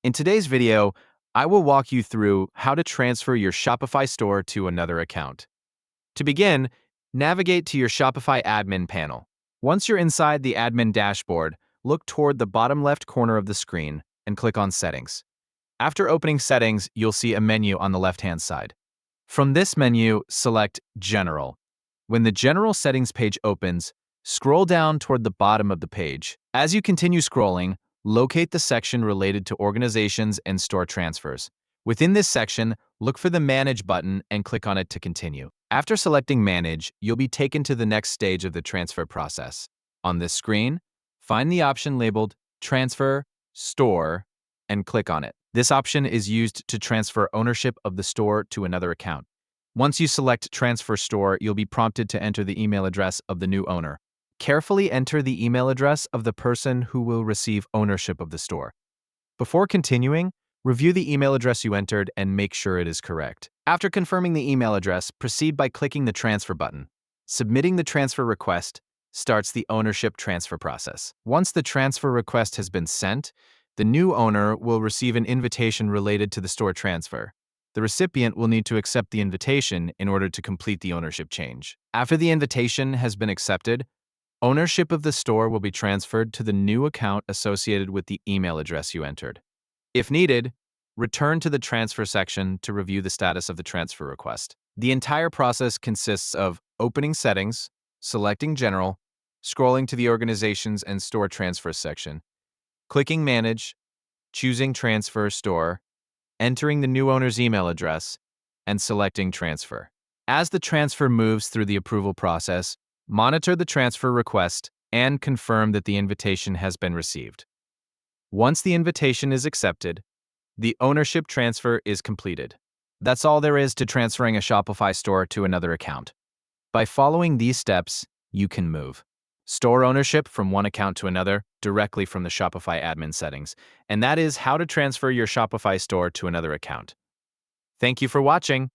In today's video, I will walk you through how to transfer your Shopify store to another account. To begin, navigate to your Shopify admin panel. Once you're inside the admin dashboard, look toward the bottom left corner of the screen and click on Settings. After opening Settings, you'll see a menu on the left-hand side. From this menu, select General. When the General Settings page opens, scroll down toward the bottom of the page. As you continue scrolling, locate the section related to organizations and store transfers. Within this section, look for the Manage button and click on it to continue. After selecting Manage, you'll be taken to the next stage of the transfer process. On this screen, find the option labeled Transfer, Store, and click on it. This option is used to transfer ownership of the store to another account. Once you select Transfer Store, you'll be prompted to enter the email address of the new owner. Carefully enter the email address of the person who will receive ownership of the store. Before continuing, review the email address you entered and make sure it is correct. After confirming the email address, proceed by clicking the Transfer button. Submitting the transfer request starts the ownership transfer process. Once the transfer request has been sent, the new owner will receive an invitation related to the store transfer. The recipient will need to accept the invitation in order to complete the ownership change. After the invitation has been accepted, ownership of the store will be transferred to the new account associated with the email address you entered. If needed, return to the transfer section to review the status of the transfer request. The entire process consists of opening Settings, selecting General, scrolling to the Organizations and Store Transfers section, clicking Manage, choosing Transfer Store, entering the new owner's email address, and selecting Transfer. As the transfer moves through the approval process, monitor the transfer request and confirm that the invitation has been received. Once the invitation is accepted, the ownership transfer is completed. That's all there is to transferring a Shopify store to another account. By following these steps, you can move store ownership from one account to another directly from the Shopify admin settings. And that is how to transfer your Shopify store to another account. Thank you for watching.